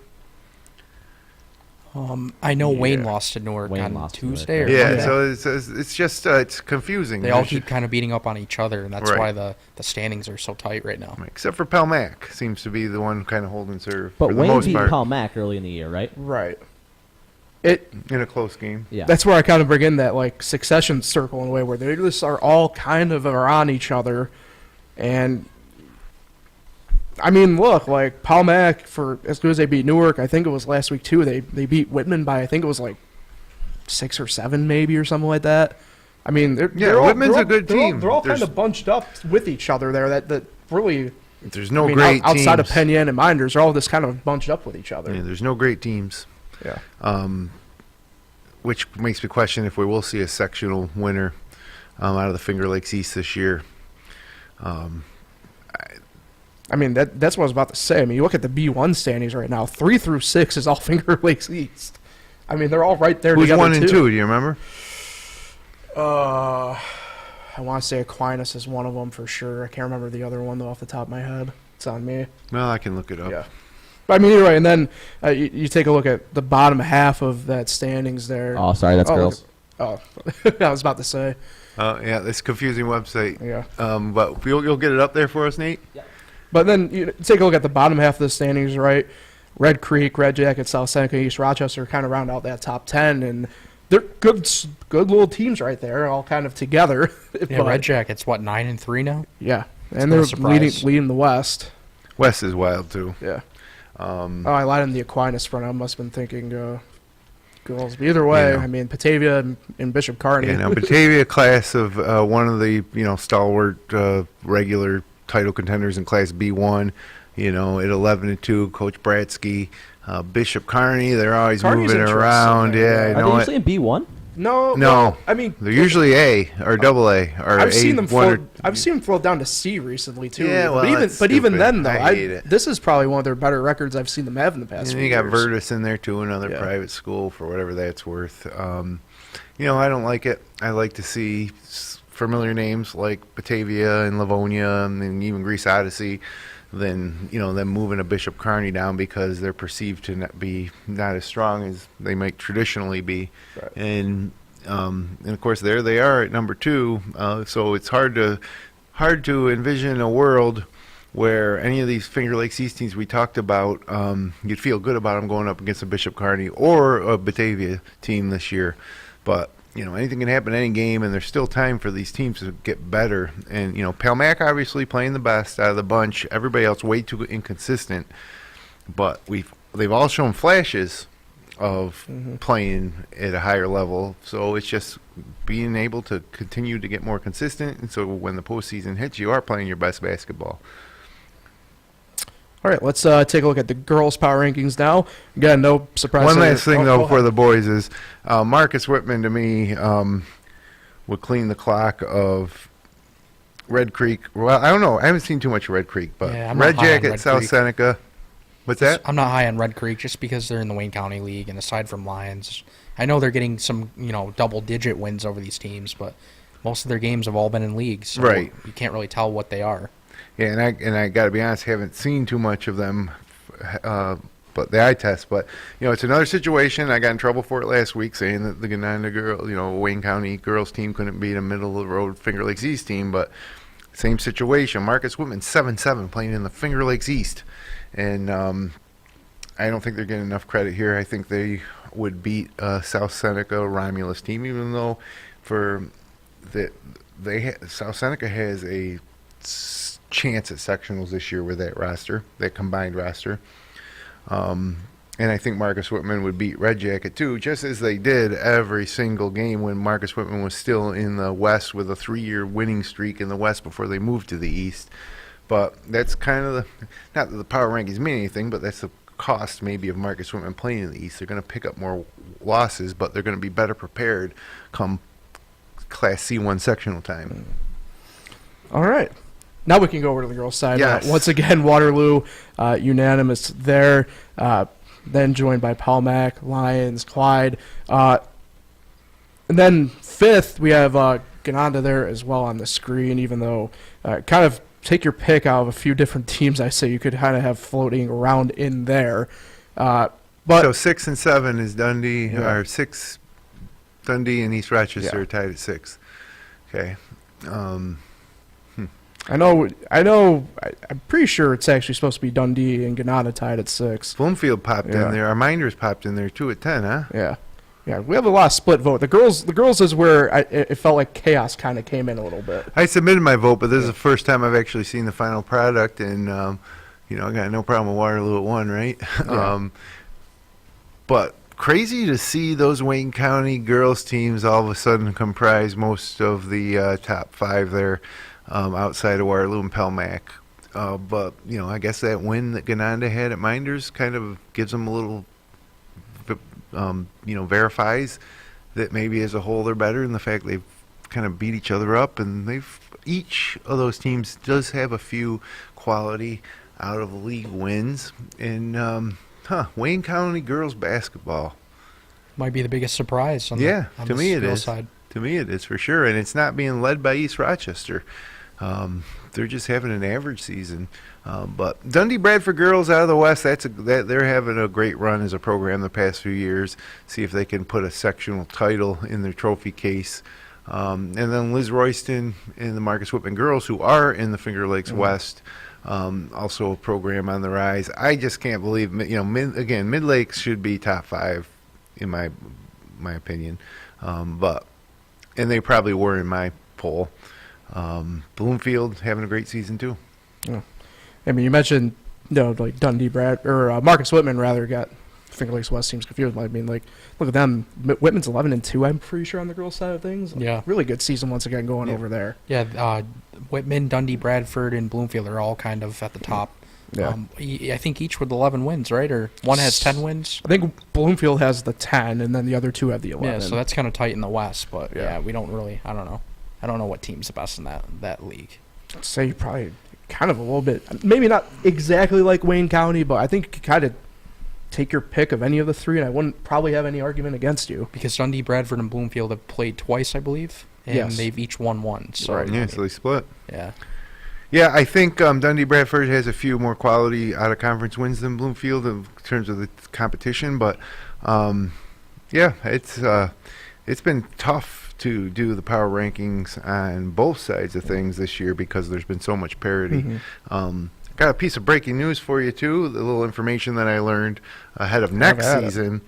I know Wayne lost to Newark on Tuesday. Or Monday. So it's just it's confusing. They all keep kind of beating up on each other, and that's why the standings are so tight right now. Except for Pal-Mac seems to be the one kind of holding serve. But for the Wayne most beat part. Pal-Mac early in the year, right? Right. In a close game. Yeah. That's where I kind of bring in that succession circle in a way where they just are all kind of on each other. And I mean, look, Pal-Mac, for as good as they beat Newark, I think it was last week too, they beat Whitman by, I think it was 6 or 7 maybe or something like that. I mean, Whitman's a good team. They're all kind of bunched up with each other there. That really, there's no great teams. Outside of Penn Yan and Minders, they're all just kind of bunched up with each other. Yeah, there's no great teams. Yeah. Which makes me question if we will see a sectional winner out of the Finger Lakes East this year. I mean, that's what I was about to say. I mean, you look at the B1 standings right now, 3 through 6 is all Finger Lakes East. I mean, they're all right there Who's together, 1 and 2? Do you remember? I want to say Aquinas is one of them for sure. I can't remember the other one, though, off the top of my head. It's on me. Well, I can look it up. Yeah. But, I mean, you're right. And then you take a look at the bottom half of that standings there. Oh, sorry, that's girls. I was about to say. Yeah, this confusing website. Yeah. But you'll get it up there for us, Nate? Yeah. But then you take a look at the bottom half of the standings, right? Red Creek, Red Jacket, South Seneca, East Rochester kind of round out that top 10, and they're good little teams right there, all kind of together. Yeah, Red Jacket's 9 and 3 now. Yeah, and they're leading the West. West is wild too. Yeah. I lied on the Aquinas front. I must have been thinking girls. But either way, I mean, Batavia and Bishop Kearney. Yeah, now Batavia class of one of the stalwart regular title contenders in Class B1. At 11-2, Coach Bratsky, Bishop Kearney. They're always moving around. Yeah, Are they usually in B1? No. I mean, they're usually A or double A or I've seen them A1 I've seen them float down to C recently too. Yeah, well, but even then though, I hate it. This is probably one of their better records I've seen them have in the past. And few you got years. Virtus in there too, another private school for whatever that's worth. I don't like it. I like to see familiar names like Batavia and Livonia and even Greece Odyssey. Then them moving a Bishop Kearney down because they're perceived to not as strong as they might traditionally be, right. And of course there they are at number 2. So it's hard to envision a world where any of these Finger Lakes East teams we talked about, you'd feel good about them going up against a Bishop Kearney or a Batavia team this year, but. Anything can happen in any game, and there's still time for these teams to get better. And, Pal-Mac obviously playing the best out of the bunch. Everybody else way too inconsistent. But they've all shown flashes of playing at a higher level. So it's just being able to continue to get more consistent. And so when the postseason hits, you are playing your best basketball. All right, let's take a look at the girls' power rankings now. Again, no surprise. One last thing, though, for the boys is Marcus Whitman, to me, would clean the clock of Red Creek. Well, I don't know. I haven't seen too much of Red Creek, but Yeah, I'm not Red high on Jacket, Red South Creek. Seneca. What's that? I'm not high on Red Creek just because they're in the Wayne County League, and aside from Lions, I know they're getting some, double-digit wins over these teams, but most of their games have all been in leagues, so Right. you can't really tell what they are. Yeah, and I got to be honest, haven't seen too much of them, but the eye test. But it's another situation. I got in trouble for it last week, saying that the Gananda Wayne County girls team couldn't beat a middle of the road Finger Lakes East team, but same situation. Marcus Whitman 7-7 playing in the Finger Lakes East, and I don't think they're getting enough credit here. I think they would beat South Seneca Romulus team, even though South Seneca has a chance at sectionals this year with that combined roster. And I think Marcus Whitman would beat Red Jacket too, just as they did every single game when Marcus Whitman was still in the West with a 3-year winning streak in the West before they moved to the East. But that's kind of not that the power rankings mean anything, but that's the cost maybe of Marcus Whitman playing in the East. They're going to pick up more losses, but they're going to be better prepared come Class C1 sectional time. All right. Now we can go over to the girls' side. Yes. Once again, Waterloo, unanimous there. Then joined by Pal-Mac, Lyons, Clyde. And then fifth, we have Gananda there as well on the screen, even though kind of take your pick out of a few different teams I say you could kind of have floating around in there. But So 6 and 7 is Dundee, Yeah. or 6 Dundee and East Rochester Yeah. are tied at 6. Okay. I know. I'm pretty sure it's actually supposed to be Dundee and Gananda tied at 6. Bloomfield popped Yeah. in there. Our Minders popped in there too at 10, huh? Yeah. Yeah, we have a lot of split vote. The girls is where it felt like chaos kind of came in a little bit. I submitted my vote, but this is the first time I've actually seen the final product, and I got no problem with Waterloo at 1, right? Yeah. But crazy to see those Wayne County girls teams all of a sudden comprise most of the top 5 there, outside of Waterloo and Pal-Mac. But I guess that win that Gananda had at Minders kind of gives them a little, verifies that maybe as a whole they're better, and the fact they've kind of beat each other up, and each of those teams does have a few quality out of league wins. And Wayne County girls basketball Might be the biggest surprise on to the me it girls' is. side. To me it is for sure, and it's not being led by East Rochester. They're just having an average season. But Dundee Bradford girls out of the West, they're having a great run as a program the past few years. See if they can put a sectional title in their trophy case. And then Liz Royston and the Marcus Whitman girls, who are in the Finger Lakes West, also a program on the rise. I just can't believe, Mid Lakes should be top 5 in my opinion. And they probably were in my poll. Bloomfield having a great season too. Yeah. I mean, you mentioned, like Dundee Marcus Whitman rather got Finger Lakes West teams confused. I mean, like, look at them. Whitman's 11-2, I'm pretty sure, on the girls' side of things. Yeah. Really good season once again going over there. Yeah, Whitman, Dundee, Bradford, and Bloomfield are all kind of at the top. Yeah. I think each with 11 wins, right? Or one has 10 wins? I think Bloomfield has the 10, and then the other 2 have the 11. Yeah, so that's kind of tight in the West. But, Yeah. we don't really, I don't know. I don't know what team's the best in that league. I'd say probably kind of a little bit, maybe not exactly like Wayne County, but I think you could kind of take your pick of any of the 3, and I wouldn't probably have any argument against you. Because Dundee, Bradford, and Bloomfield have played twice, I believe, and Yes. they've each won one. So Yeah, so they split. Yeah. Yeah, I think Dundee Bradford has a few more quality out of conference wins than Bloomfield in terms of the competition, but it's been tough to do the power rankings on both sides of things this year because there's been so much parity. Got a piece of breaking news for you too, the little information that I learned ahead of next season.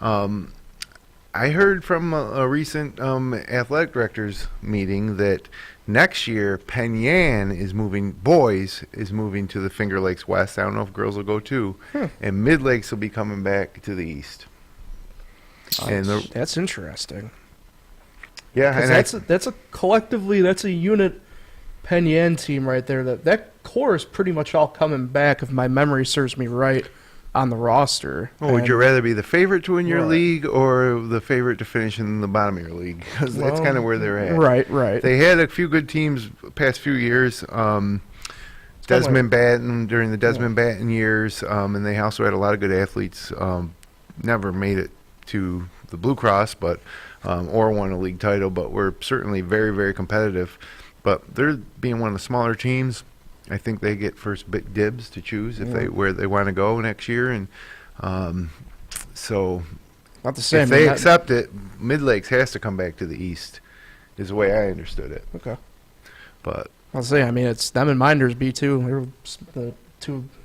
I heard from a recent athletic directors meeting that next year Penn Yan is moving to the Finger Lakes West. I don't know if girls will go too. And Mid Lakes will be coming back to the East. And That's interesting. Yeah, and that's a unit Penn Yan team right there. That core is pretty much all coming back, if my memory serves me right, on the roster. Well, would you rather be the favorite to win your Right. league or the favorite to finish in the bottom of your league? Because that's kind of where they're at. Right. They had a few good teams past few years. Desmond Batten during the Desmond Batten years, and they also had a lot of good athletes. Never made it to the Blue Cross, but or won a league title, but were certainly very, very competitive. But they're being one of the smaller teams. I think they get first big dibs to choose if they where they want to go next year, and so Not the same. if they accept it, Mid Lakes has to come back to the East, is the way I understood it. Okay. But I'll say, I mean, it's them and Minders B2. They're the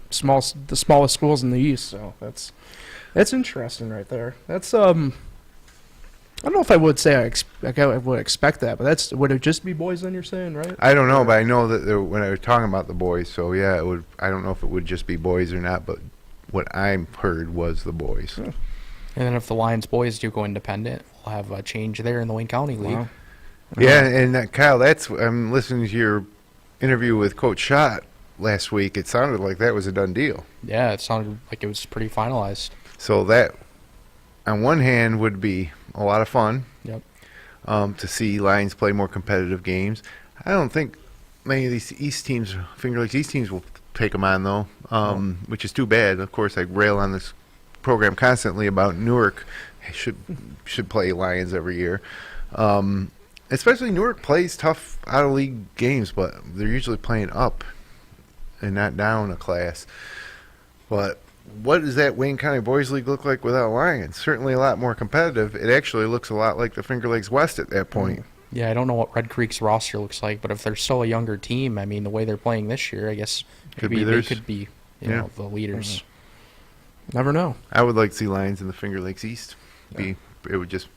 the smallest schools in the East, so that's interesting right there. That's I don't know if I would say I would expect that, but would it just be boys then? You're saying, right? I don't know, but I know that when I was talking about the boys, so yeah, it would. I don't know if it would just be boys or not, but what I heard was the boys. And then if the Lions boys do go independent, we'll have a change there in the Wayne County League. Wow. Yeah, and Kyle, I'm listening to your interview with Coach Schott last week. It sounded like that was a done deal. Yeah, it sounded like it was pretty finalized. So that, on one hand, would be a lot of fun. Yep. To see Lions play more competitive games. I don't think many of these East teams, Finger Lakes East teams, will take them on though, which is too bad. Of course, I rail on this program constantly about Newark should play Lions every year. Especially Newark plays tough out of league games, but they're usually playing up and not down a class. But what does that Wayne County Boys League look like without Lions? Certainly a lot more competitive. It actually looks a lot like the Finger Lakes West at that point. Yeah, I don't know what Red Creek's roster looks like, but if they're still a younger team, I mean, the way they're playing this year, I guess maybe they could be know, the leaders. Never know. I would like to see Lions in the Finger Lakes East. It would just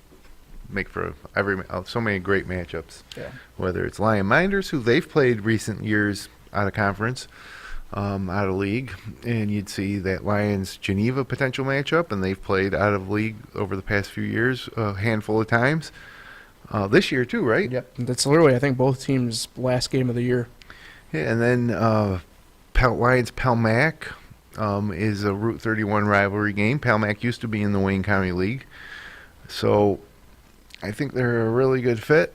make for so many great matchups. Yeah. Whether it's Lion Minders, who they've played recent years out of conference, out of league, and you'd see that Lions Geneva potential matchup, and they've played out of league over the past few years a handful of times. This year too, right? Yep. That's literally, I think, both teams' last game of the year. Yeah, and then Lions Pal-Mac is a Route 31 rivalry game. Pal-Mac used to be in the Wayne County League, so I think they're a really good fit.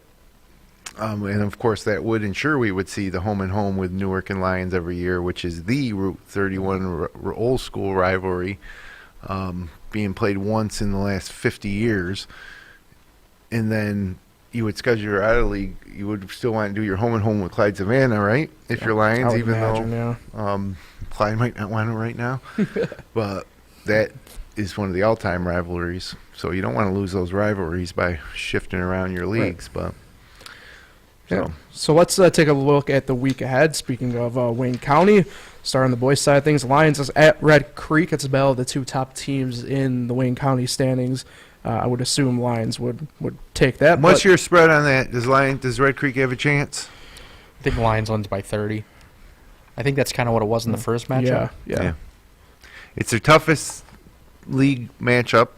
And, of course, that would ensure we would see the home-and-home with Newark and Lions every year, which is the Route 31 old-school rivalry being played once in the last 50 years. And then you would schedule your out-of-league. You would still want to do your home-and-home with Clyde Savannah, right? If you're Lions, even though Clyde might not want to right now. But that is one of the all-time rivalries. So you don't want to lose those rivalries by shifting around your leagues. But So let's take a look at the week ahead. Speaking of Wayne County, starting on the boys' side of things, Lions is at Red Creek. It's about the two top teams in the Wayne County standings. I would assume Lions would take that. What's your spread on that? Does Red Creek have a chance? I think Lions wins by 30. I think that's kind of what it was in the first matchup. Yeah. It's their toughest league matchup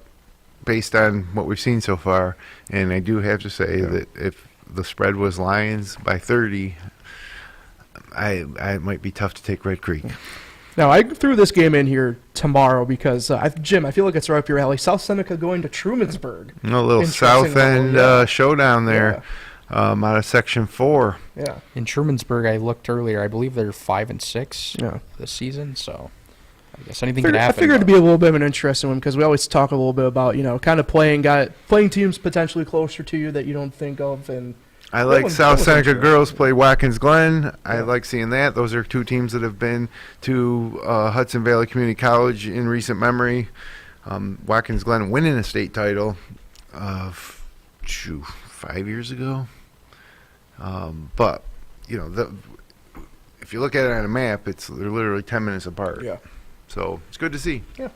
based on what we've seen so far. And I do have to say that if the spread was Lions by 30, it might be tough to take Red Creek. Now, I threw this game in here tomorrow because, Jim, I feel like it's right up your alley. South Seneca going to Trumansburg. A little South End showdown there out of Section 4. Yeah. In Trumansburg, I looked earlier. I believe they're 5-6 this season, so I guess anything could happen. I figured it'd be a little bit of an interesting one because we always talk a little bit about, kind of playing teams potentially closer to you that you don't think of. And I like South Seneca girls play Watkins Glen. I like seeing that. Those are two teams that have been to Hudson Valley Community College in recent memory. Watkins Glen winning a state title 5 years ago. But, if you look at it on a map, they're literally 10 minutes apart. Yeah. So it's good to see. Yeah.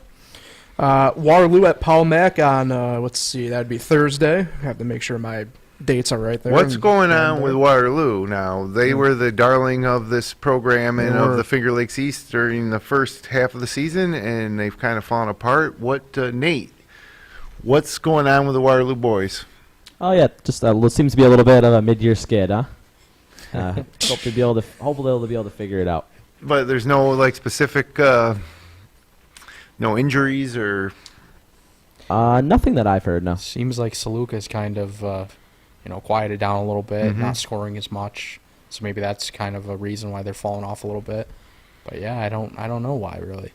Waterloo at Pal-Mac on, let's see, that'd be Thursday. I have to make sure my dates are right there. What's going on with Waterloo now? They were the darling of this program and of the Finger Lakes East during the first half of the season, and they've kind of fallen apart. Nate, what's going on with the Waterloo boys? Oh yeah, just seems to be a little bit of a mid-year skid, huh? Hopefully they'll be able to figure it out. But there's no specific No injuries or Nothing that I've heard. No. Seems like Saluka's kind of, quieted down a little bit, Mhm. not scoring as much. So maybe that's kind of a reason why they're falling off a little bit. But yeah, I don't know why really.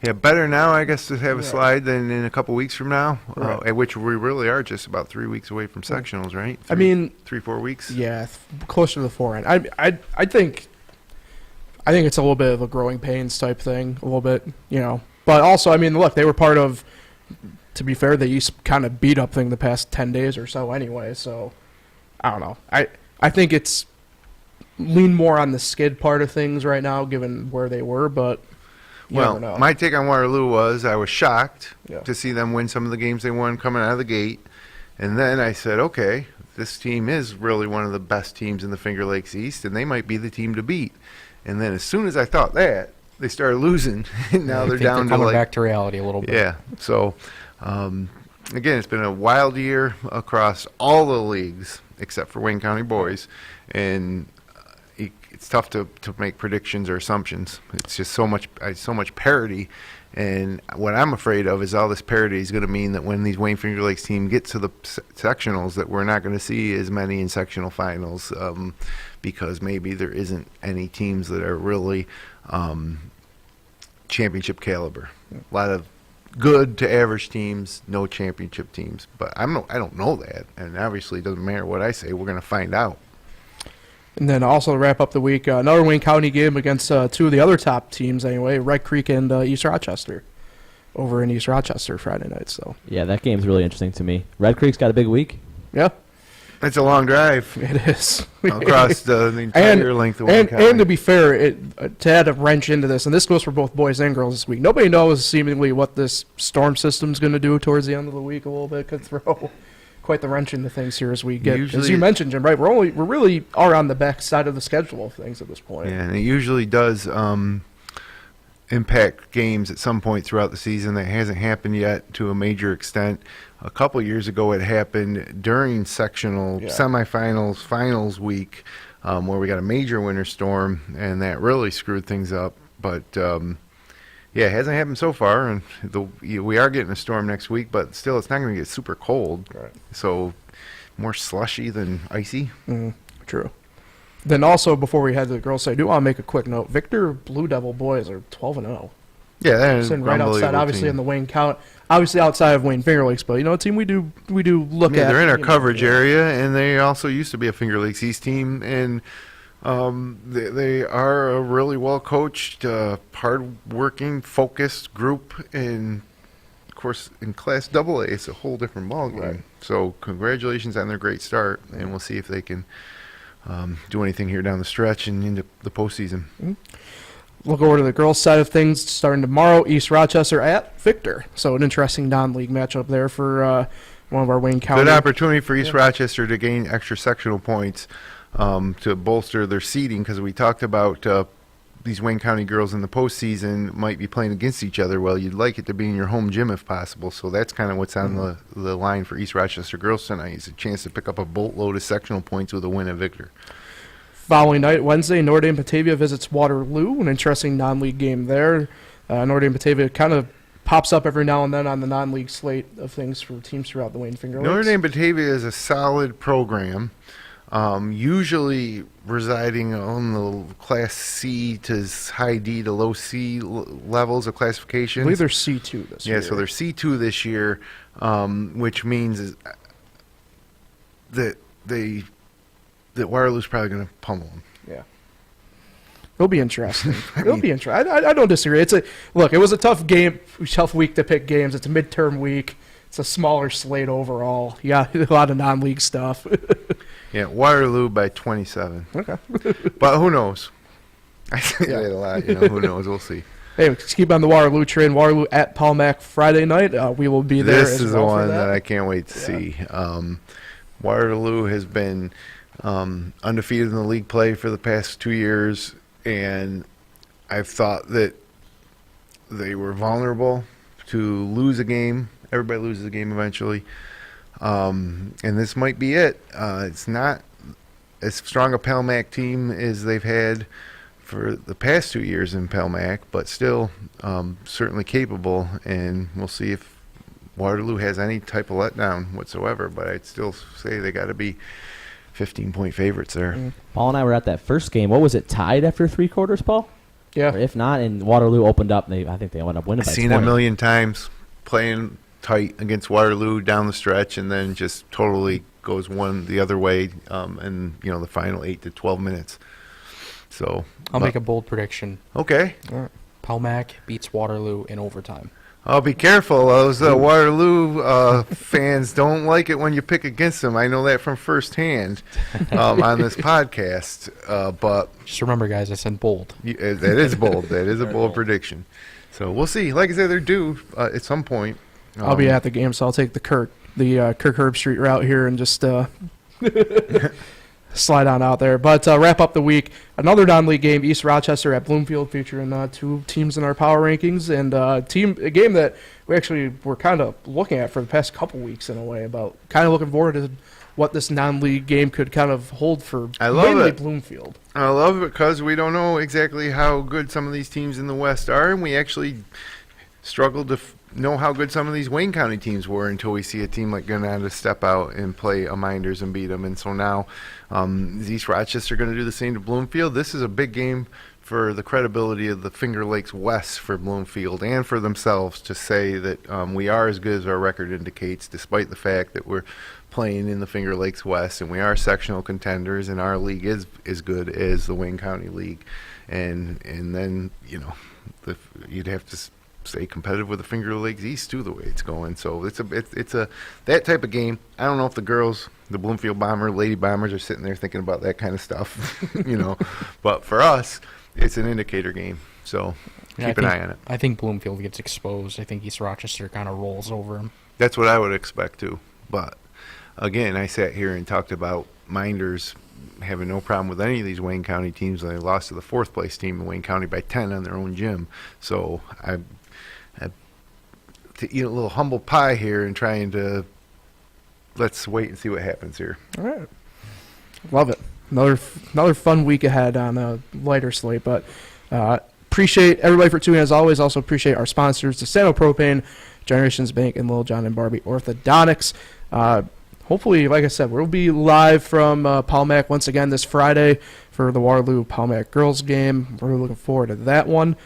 yeah, better now, I guess, to have a Yeah. slide than in a couple weeks from now, Right. at which we really are just about 3 weeks away from sectionals, right? I mean, 3-4 weeks. yeah, closer to the forehand. I think it's a little bit of a growing pains type thing, a little bit, But also, I mean, look, they were part of. To be fair, the East kind of beat up thing the past 10 days or so anyway. So I don't know. I think it's lean more on the skid part of things right now, given where they were. But you never know. My take on Waterloo was I was shocked Yeah. to see them win some of the games they won coming out of the gate. And then I said, okay, this team is really one of the best teams in the Finger Lakes East, and they might be the team to beat. And then as soon as I thought that, they started losing, and now I they're think down to coming back to reality a little bit. Yeah. So, again, it's been a wild year across all the leagues except for Wayne County boys, and it's tough to make predictions or assumptions. It's just so much parity, and what I'm afraid of is all this parity is going to mean that when these Wayne Finger Lakes team get to the sectionals, that we're not going to see as many in sectional finals, because maybe there isn't any teams that are really championship caliber. A lot of good to average teams, no championship teams. But I don't know that, and obviously it doesn't matter what I say. We're going to find out. And then also to wrap up the week, another Wayne County game against two of the other top teams anyway, Red Creek and East Rochester, over in East Rochester Friday night. So Yeah, that game's really interesting to me. Red Creek's got a big week. yeah, It's a long drive it is across the entire length of Wayne County. And to be fair, to add a wrench into this, and this goes for both boys and girls this week. Nobody knows seemingly what this storm system's going to do towards the end of the week. A little bit could throw quite the wrench into things here as we get. As Usually- you mentioned, Jim, right? We really are on the back side of the schedule of things at this point. Yeah, and it usually does impact games at some point throughout the season. That hasn't happened yet to a major extent. A couple years ago, it happened during sectional semifinals, finals week, where we got a major winter storm, and that really screwed things up. But yeah, it hasn't happened so far, and we are getting a storm next week, but still, it's not going to get super cold. Right. So more slushy than icy. True. Then also, before we head to the girls' side, I do want to make a quick note. Victor Blue Devil boys are 12-0. Yeah, that is Sitting an right outside, unbelievable obviously team. in the Wayne County, obviously outside of Wayne Finger Lakes, but a team we do look Yeah, at. they're in our you know, coverage yeah. area, and they also used to be a Finger Lakes East team, and they are a really well coached, hard-working, focused group. And of course, in Class AA, it's a whole different ballgame. Right. So congratulations on their great start, and we'll see if they can do anything here down the stretch and into the postseason. We'll go over to the girls' side of things starting tomorrow. East Rochester at Victor. So an interesting non-league matchup there for one of our Wayne County. Good opportunity for East Rochester to gain extra sectional points to bolster their seeding, because we talked about these Wayne County girls in the postseason might be playing against each other. Well, you'd like it to be in your home gym if possible, so that's kind of what's on the line for East Rochester girls tonight, is a chance to pick up a boatload of sectional points with a win at Victor. Following night, Wednesday, Notre Dame Batavia visits Waterloo. An interesting non-league game there. Notre Dame Batavia kind of pops up every now and then on the non-league slate of things for teams throughout the Wayne Finger Lakes. Notre Dame Batavia is a solid program, usually residing on the Class C to high D to low C levels of classification. I believe they're C2 this year. Yeah, so they're C2 this year, which means that Waterloo's probably going to pummel them. Yeah. It'll be interesting. It'll be interesting. I don't disagree. It was a tough week to pick games. It's a midterm week. It's a smaller slate overall. You got a lot of non-league stuff. Yeah, Waterloo by 27. Okay. But who knows? I say that a lot. Who knows? We'll see. Hey, let's keep on the Waterloo train. Waterloo at Pal-Mac Friday night. We will be there This as is well the for one that. that I can't wait to see. Waterloo has been undefeated in the league play for the past 2 years, and I've thought that they were vulnerable to lose a game. Everybody loses a game eventually, and this might be it. It's not as strong a Pal-Mac team as they've had for the past 2 years in Pal-Mac, but still certainly capable. And we'll see if Waterloo has any type of letdown whatsoever. But I'd still say they got to be 15-point favorites there. Paul and I were at that first game. What was it, tied after 3 quarters, Paul? Yeah. Or if not, and Waterloo opened up, and I think they ended up winning by 20. Seen it a million times, playing tight against Waterloo down the stretch, and then just totally goes one the other way in the final 8 to 12 minutes. So I'll make a bold prediction. Okay. Pal-Mac beats Waterloo in overtime. Oh, be careful. Those Waterloo fans don't like it when you pick against them. I know that from firsthand on this podcast. But just remember, guys, I said bold. That is bold. That is a bold prediction. So we'll see. Like I said, they're due at some point. I'll be at the game, so I'll take the Kirk Herb Street route here and just slide on out there. But wrap up the week, another non-league game, East Rochester at Bloomfield, featuring 2 teams in our power rankings, and a game that we actually were kind of looking at for the past couple weeks in a way, about kind of looking forward to what this non-league game could kind of hold for mainly Bloomfield. I love it because we don't know exactly how good some of these teams in the West are, and we actually struggled to know how good some of these Wayne County teams were until we see a team like Granada step out and play a Minders and beat them. And so now East Rochester are going to do the same to Bloomfield. This is a big game for the credibility of the Finger Lakes West for Bloomfield and for themselves to say that we are as good as our record indicates, despite the fact that we're playing in the Finger Lakes West and we are sectional contenders and our league is as good as the Wayne County League. And then, you'd have to stay competitive with the Finger Lakes East too, the way it's going. So it's a that type of game. I don't know if the girls, the Bloomfield Lady Bombers, are sitting there thinking about that kind of stuff, But for us, it's an indicator game. So keep an eye on it. I think Bloomfield gets exposed. I think East Rochester kind of rolls over them. That's what I would expect too. But again, I sat here and talked about Minders having no problem with any of these Wayne County teams. They lost to the 4th place team in Wayne County by 10 on their own gym. So I to eat a little humble pie here and trying to let's wait and see what happens here. All right. Love it. Another fun week ahead on a lighter slate, but appreciate everybody for tuning in as always. Also appreciate our sponsors, Desano Propane, Generations Bank, and Little John and Barbie Orthodontics. Hopefully, like I said, we'll be live from Pal-Mac once again this Friday for the Waterloo Pal-Mac girls game. We're looking forward to that one.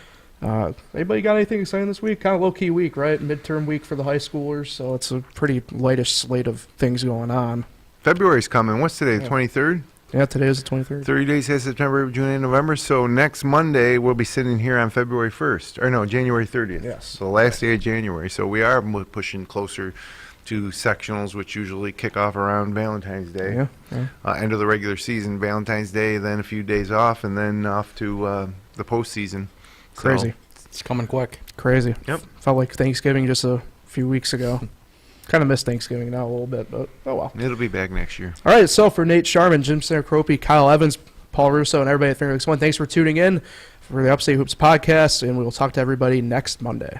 Anybody got anything exciting this week? Kind of low-key week, right? Midterm week for the high schoolers, so it's a pretty lightish slate of things going on. February's coming. What's today, the 23rd? Yeah, today is the 23rd. 30 days has September, June, and November. So next Monday, we'll be sitting here on February 1st. Or no, January 30th. Yes. So last day of January. So we are pushing closer to sectionals, which usually kick off around Valentine's Day. Yeah. End of the regular season, Valentine's Day, then a few days off, and then off to the postseason. Crazy. So, it's coming quick. Crazy. Yep. Felt like Thanksgiving just a few weeks ago. Kind of miss Thanksgiving now a little bit, but oh well. It'll be back next year. All right, so for Nate Sharman, Jim Sinicropi, Kyle Evans, Paul Russo, and everybody at Finger Lakes One, thanks for tuning in for the Upstate Hoops podcast, and we will talk to everybody next Monday.